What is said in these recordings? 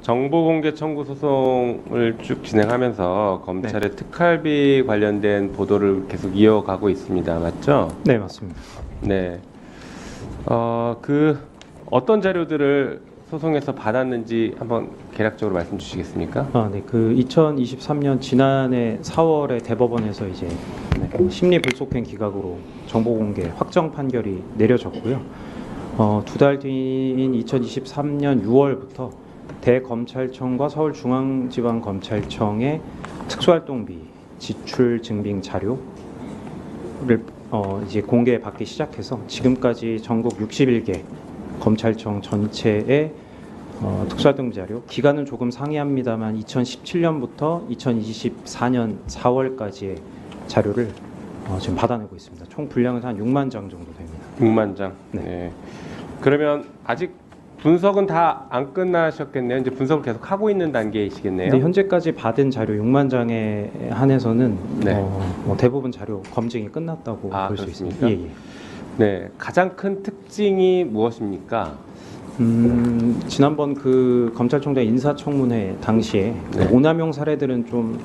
정보공개 청구 소송을 쭉 진행하면서 검찰의 특활비 관련된 보도를 계속 이어가고 있습니다. 맞죠? 네, 맞습니다. 네. 어떤 자료들을 소송에서 받았는지 한번 개략적으로 말씀 주시겠습니까? 네, 2023년 지난해 4월에 대법원에서 이제 심리 불속행 기각으로 정보 공개 확정 판결이 내려졌고요. 2달 뒤인 2023년 6월부터 대검찰청과 서울중앙지방검찰청의 특수활동비 지출 증빙 자료를 이제 공개받기 시작해서 지금까지 전국 61개 검찰청 전체의 특수활동비 자료, 기간은 조금 상이합니다만 2017년부터 2024년 4월까지의 자료를 지금 받아내고 있습니다. 총 분량은 한 6만 장 정도 됩니다. 6만 장. 네. 네. 그러면 아직 분석은 다 안 끝나셨겠네요. 이제 분석을 계속 하고 있는 단계이시겠네요. 네, 현재까지 받은 자료 6만 장에 한해서는 네. 대부분 자료 검증이 끝났다고 볼 수 있습니다. 그렇습니까? 네, 가장 큰 특징이 무엇입니까? 지난번 그 검찰총장 인사청문회 당시에 네. 오남용 사례들은 좀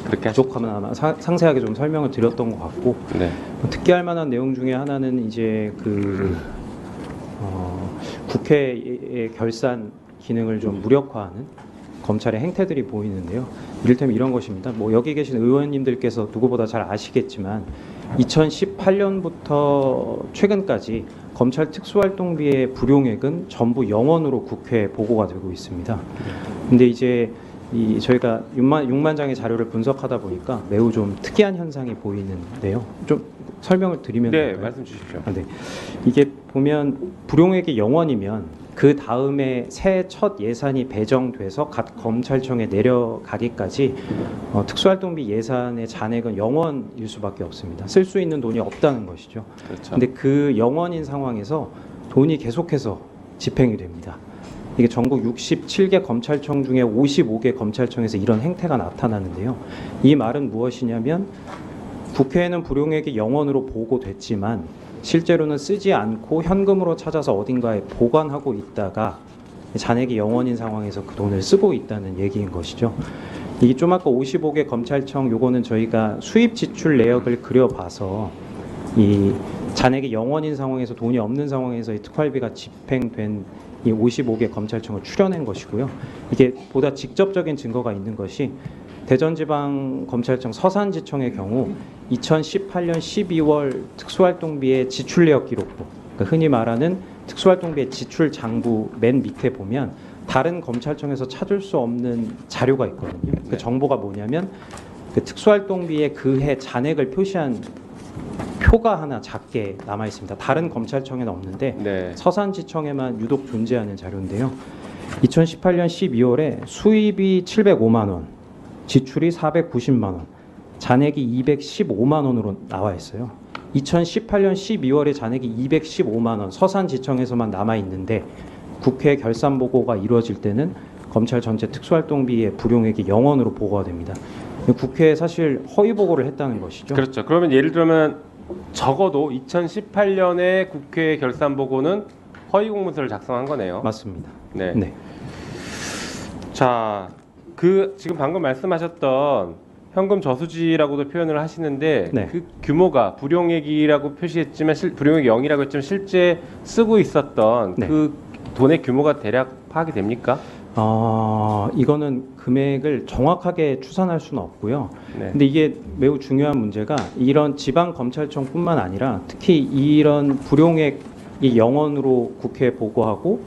그렇게 부족하면 아마 상세하게 좀 설명을 드렸던 것 같고, 네. 특기할 만한 내용 중에 하나는 이제 국회의 결산 기능을 좀 무력화하는 검찰의 행태들이 보이는데요. 이를테면 이런 것입니다. 여기 계신 의원님들께서 누구보다 잘 아시겠지만 2018년부터 최근까지 검찰 특수활동비의 불용액은 전부 영원으로 국회에 보고가 되고 있습니다. 근데 이제 저희가 6만 장의 자료를 분석하다 보니까 매우 좀 특이한 현상이 보이는데요. 좀 설명을 드리면 네, 될까요? 말씀 주십시오. 네. 이게 보면 불용액이 영원이면 그 다음에 새 첫 예산이 배정돼서 각 검찰청에 내려가기까지 특수활동비 예산의 잔액은 영원일 수밖에 없습니다. 쓸 수 있는 돈이 없다는 것이죠. 그렇죠. 근데 그 영원인 상황에서 돈이 계속해서 집행이 됩니다. 이게 전국 67개 검찰청 중에 55개 검찰청에서 이런 행태가 나타나는데요. 이 말은 무엇이냐면 국회에는 불용액이 영원으로 보고됐지만 실제로는 쓰지 않고 현금으로 찾아서 어딘가에 보관하고 있다가 잔액이 영원인 상황에서 그 돈을 쓰고 있다는 얘기인 것이죠. 이게 좀 아까 55개 검찰청 요거는 저희가 수입 지출 내역을 그려봐서 이 잔액이 영원인 상황에서 돈이 없는 상황에서 이 특활비가 집행된 이 55개 검찰청을 추려낸 것이고요. 이게 보다 직접적인 증거가 있는 것이 대전지방검찰청 서산지청의 경우 2018년 12월 특수활동비의 지출 내역 기록부, 그러니까 흔히 말하는 특수활동비의 지출 장부 맨 밑에 보면 다른 검찰청에서 찾을 수 없는 자료가 있거든요. 그 정보가 뭐냐면 그 특수활동비의 그 해 잔액을 표시한 표가 하나 작게 남아 있습니다. 다른 검찰청에는 없는데 네. 서산지청에만 유독 존재하는 자료인데요. 2018년 12월에 수입이 705만 원, 지출이 490만 원, 잔액이 215만 원으로 나와 있어요. 2018년 12월에 잔액이 215만 원 서산지청에서만 남아 있는데 국회 결산 보고가 이루어질 때는 검찰 전체 특수활동비의 불용액이 영원으로 보고가 됩니다. 국회에 사실 허위 보고를 했다는 것이죠. 그렇죠. 그러면 예를 들면 적어도 2018년에 국회 결산 보고는 허위 공문서를 작성한 거네요. 맞습니다. 네. 네. 자, 지금 방금 말씀하셨던 현금 저수지라고도 표현을 하시는데 네. 그 규모가 불용액이라고 표시했지만 불용액이 0이라고 했지만 실제 쓰고 있었던 네. 그 돈의 규모가 대략 파악이 됩니까? 이거는 금액을 정확하게 추산할 수는 없고요. 네. 근데 이게 매우 중요한 문제가 이런 지방 검찰청뿐만 아니라 특히 이런 불용액이 영원으로 국회에 보고하고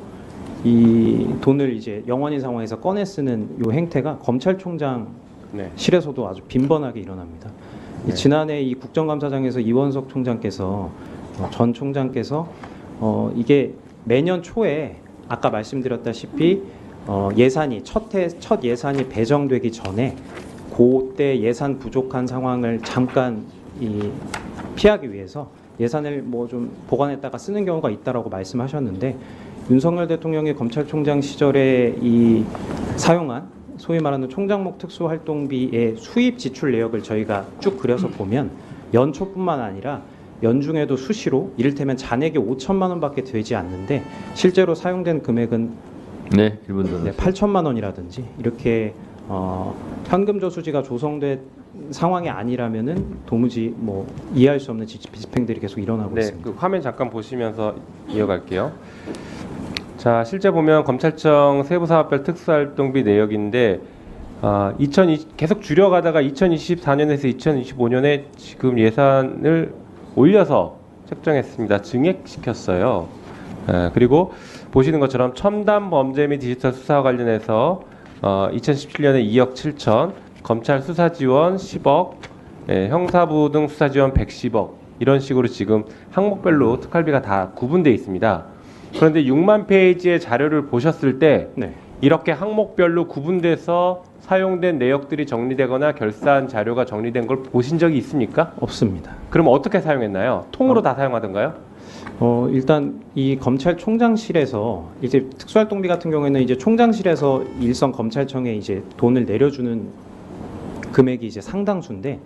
이 돈을 이제 영원인 상황에서 꺼내 쓰는 이 행태가 검찰총장실에서도 아주 빈번하게 일어납니다. 네. 지난해 이 국정감사장에서 이원석 총장께서 전 총장께서 이게 매년 초에 아까 말씀드렸다시피 예산이 첫 예산이 배정되기 전에 그때 예산 부족한 상황을 잠깐 피하기 위해서 예산을 좀 보관했다가 쓰는 경우가 있다라고 말씀하셨는데 윤석열 대통령이 검찰총장 시절에 사용한 소위 말하는 총장목 특수활동비의 수입 지출 내역을 저희가 쭉 그려서 보면 연초뿐만 아니라 연중에도 수시로 이를테면 잔액이 5천만 원밖에 되지 않는데 실제로 사용된 금액은 네, 1분 더. 네, 8천만 원이라든지 이렇게 현금 저수지가 조성된 상황이 아니라면은 도무지 뭐 이해할 수 없는 집행들이 계속 일어나고 네, 있습니다. 그 화면 잠깐 보시면서 이어갈게요. 자, 실제 보면 검찰청 세부사업별 특수활동비 내역인데 계속 줄여가다가 2024년에서 2025년에 지금 예산을 올려서 책정했습니다. 증액시켰어요. 그리고 보시는 것처럼 첨단 범죄 및 디지털 수사와 관련해서 2017년에 2억 7천, 검찰 수사 지원 10억, 형사부 등 수사 지원 110억 이런 식으로 지금 항목별로 특활비가 다 구분되어 있습니다. 그런데 6만 페이지의 자료를 보셨을 때 네. 이렇게 항목별로 구분돼서 사용된 내역들이 정리되거나 결산 자료가 정리된 걸 보신 적이 있습니까? 없습니다. 그럼 어떻게 사용했나요? 통으로 다 사용하던가요? 일단 이 검찰총장실에서 이제 특수활동비 같은 경우에는 이제 총장실에서 일선 검찰청에 이제 돈을 내려주는 금액이 이제 상당수인데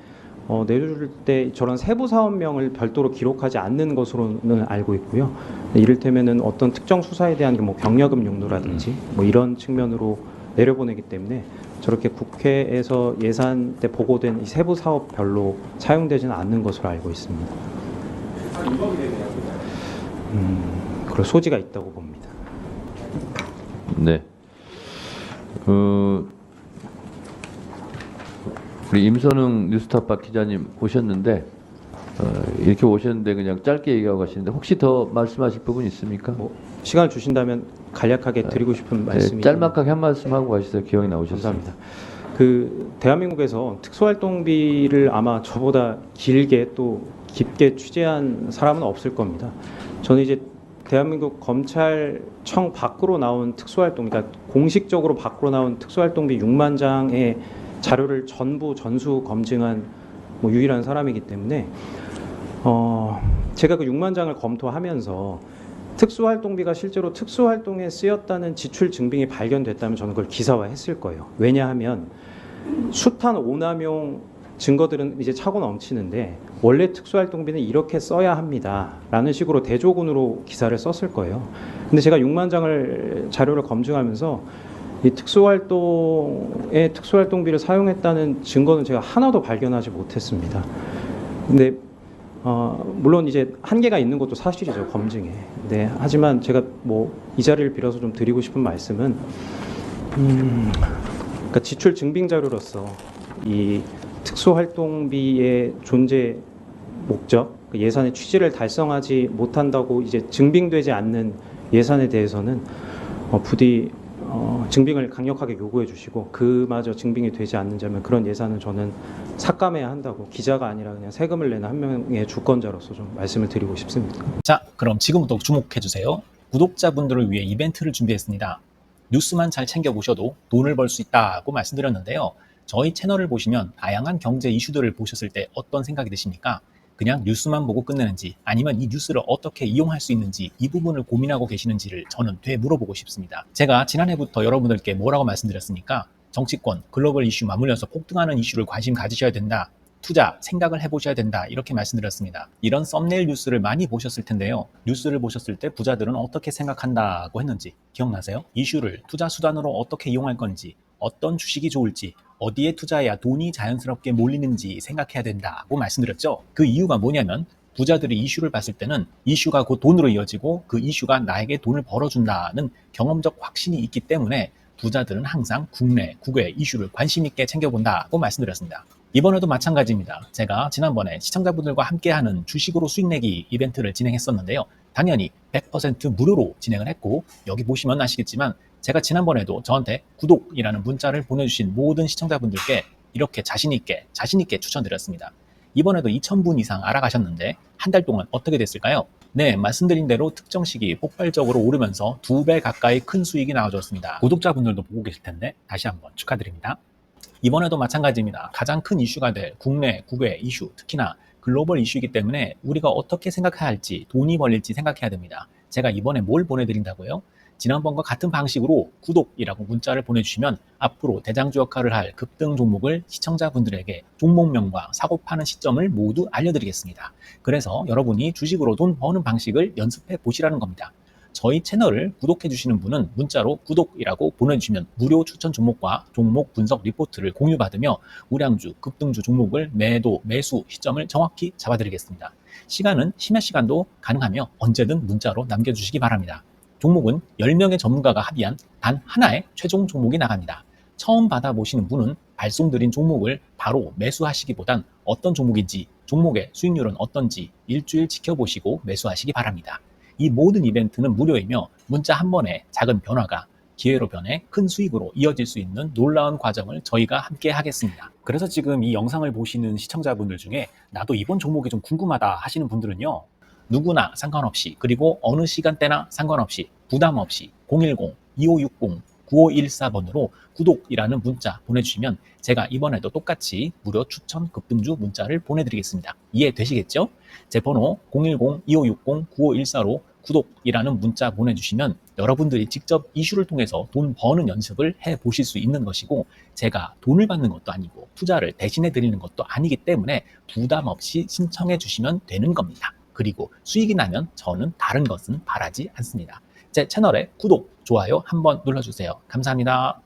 내려줄 때 저런 세부 사업명을 별도로 기록하지 않는 것으로는 알고 있고요. 이를테면은 어떤 특정 수사에 대한 뭐 경력금 용도라든지 뭐 이런 측면으로 내려보내기 때문에 저렇게 국회에서 예산 때 보고된 이 세부 사업별로 사용되지는 않는 것으로 알고 있습니다. 그럴 소지가 있다고 봅니다. 네. 우리 임선웅 뉴스타파 기자님 오셨는데 이렇게 오셨는데 그냥 짧게 얘기하고 가시는데 혹시 더 말씀하실 부분 있습니까? 뭐 시간을 주신다면 간략하게 드리고 싶은 말씀이 짤막하게 한 말씀 하고 가시죠. 기억이 나오셨습니다. 감사합니다. 그 대한민국에서 특수활동비를 아마 저보다 길게 또 깊게 취재한 사람은 없을 겁니다. 저는 이제 대한민국 검찰청 밖으로 나온 특수활동, 그러니까 공식적으로 밖으로 나온 특수활동비 6만 장의 자료를 전부 전수 검증한 뭐 유일한 사람이기 때문에 제가 그 6만 장을 검토하면서 특수활동비가 실제로 특수활동에 쓰였다는 지출 증빙이 발견됐다면 저는 그걸 기사화했을 거예요. 왜냐하면 숱한 오남용 증거들은 이제 차고 넘치는데 원래 특수활동비는 이렇게 써야 합니다라는 식으로 대조군으로 기사를 썼을 거예요. 근데 제가 6만 장을 자료를 검증하면서 이 특수활동에 특수활동비를 사용했다는 증거는 제가 하나도 발견하지 못했습니다. 근데 물론 이제 한계가 있는 것도 사실이죠, 검증에. 네, 하지만 제가 뭐 이 자리를 빌어서 좀 드리고 싶은 말씀은 그러니까 지출 증빙 자료로서 이 특수활동비의 존재 목적, 그 예산의 취지를 달성하지 못한다고 이제 증빙되지 않는 예산에 대해서는 부디 증빙을 강력하게 요구해 주시고 그마저 증빙이 되지 않는다면 그런 예산은 저는 삭감해야 한다고 기자가 아니라 그냥 세금을 내는 한 명의 주권자로서 좀 말씀을 드리고 싶습니다. 자, 그럼 지금부터 주목해 주세요. 구독자분들을 위해 이벤트를 준비했습니다. 뉴스만 잘 챙겨보셔도 돈을 벌 수 있다고 말씀드렸는데요. 저희 채널을 보시면 다양한 경제 이슈들을 보셨을 때 어떤 생각이 드십니까? 그냥 뉴스만 보고 끝내는지 아니면 이 뉴스를 어떻게 이용할 수 있는지 이 부분을 고민하고 계시는지를 저는 되물어보고 싶습니다. 제가 지난해부터 여러분들께 뭐라고 말씀드렸습니까? 정치권, 글로벌 이슈 맞물려서 폭등하는 이슈를 관심 가지셔야 된다. 투자, 생각을 해보셔야 된다. 이렇게 말씀드렸습니다. 이런 썸네일 뉴스를 많이 보셨을 텐데요. 뉴스를 보셨을 때 부자들은 어떻게 생각한다고 했는지 기억나세요? 이슈를 투자 수단으로 어떻게 이용할 건지, 어떤 주식이 좋을지, 어디에 투자해야 돈이 자연스럽게 몰리는지 생각해야 된다고 말씀드렸죠. 그 이유가 뭐냐면 부자들이 이슈를 봤을 때는 이슈가 곧 돈으로 이어지고 그 이슈가 나에게 돈을 벌어준다는 경험적 확신이 있기 때문에 부자들은 항상 국내, 국외 이슈를 관심 있게 챙겨본다고 말씀드렸습니다. 이번에도 마찬가지입니다. 제가 지난번에 시청자분들과 함께하는 주식으로 수익 내기 이벤트를 진행했었는데요. 당연히 100% 무료로 진행을 했고 여기 보시면 아시겠지만 제가 지난번에도 저한테 구독이라는 문자를 보내주신 모든 시청자분들께 이렇게 자신있게 추천드렸습니다. 이번에도 2,000분 이상 알아가셨는데 한 달 동안 어떻게 됐을까요? 네, 말씀드린 대로 특정 시기 폭발적으로 오르면서 2배 가까이 큰 수익이 나와줬습니다. 구독자분들도 보고 계실 텐데 다시 한번 축하드립니다. 이번에도 마찬가지입니다. 가장 큰 이슈가 될 국내, 국외 이슈, 특히나 글로벌 이슈이기 때문에 우리가 어떻게 생각해야 할지, 돈이 벌릴지 생각해야 됩니다. 제가 이번에 뭘 보내드린다고요? 지난번과 같은 방식으로 구독이라고 문자를 보내주시면 앞으로 대장주 역할을 할 급등 종목을 시청자분들에게 종목명과 사고 파는 시점을 모두 알려드리겠습니다. 그래서 여러분이 주식으로 돈 버는 방식을 연습해 보시라는 겁니다. 저희 채널을 구독해 주시는 분은 문자로 구독이라고 보내주시면 무료 추천 종목과 종목 분석 리포트를 공유받으며 우량주, 급등주 종목을 매도, 매수 시점을 정확히 잡아드리겠습니다. 시간은 심야 시간도 가능하며 언제든 문자로 남겨주시기 바랍니다. 종목은 10명의 전문가가 합의한 단 하나의 최종 종목이 나갑니다. 처음 받아보시는 분은 발송드린 종목을 바로 매수하시기보단 어떤 종목인지, 종목의 수익률은 어떤지 일주일 지켜보시고 매수하시기 바랍니다. 이 모든 이벤트는 무료이며 문자 한 번에 작은 변화가 기회로 변해 큰 수익으로 이어질 수 있는 놀라운 과정을 저희가 함께 하겠습니다. 그래서 지금 이 영상을 보시는 시청자분들 중에 나도 이번 종목이 좀 궁금하다 하시는 분들은요, 누구나 상관없이, 그리고 어느 시간대나 상관없이 부담 없이 010-2560-9514번으로 구독이라는 문자 보내주시면 제가 이번에도 똑같이 무료 추천 급등주 문자를 보내드리겠습니다. 이해되시겠죠? 제 번호 010-2560-9514로 구독이라는 문자 보내주시면 여러분들이 직접 이슈를 통해서 돈 버는 연습을 해보실 수 있는 것이고, 제가 돈을 받는 것도 아니고 투자를 대신해 드리는 것도 아니기 때문에 부담 없이 신청해 주시면 되는 겁니다. 그리고 수익이 나면 저는 다른 것은 바라지 않습니다. 제 채널에 구독, 좋아요 한번 눌러주세요. 감사합니다.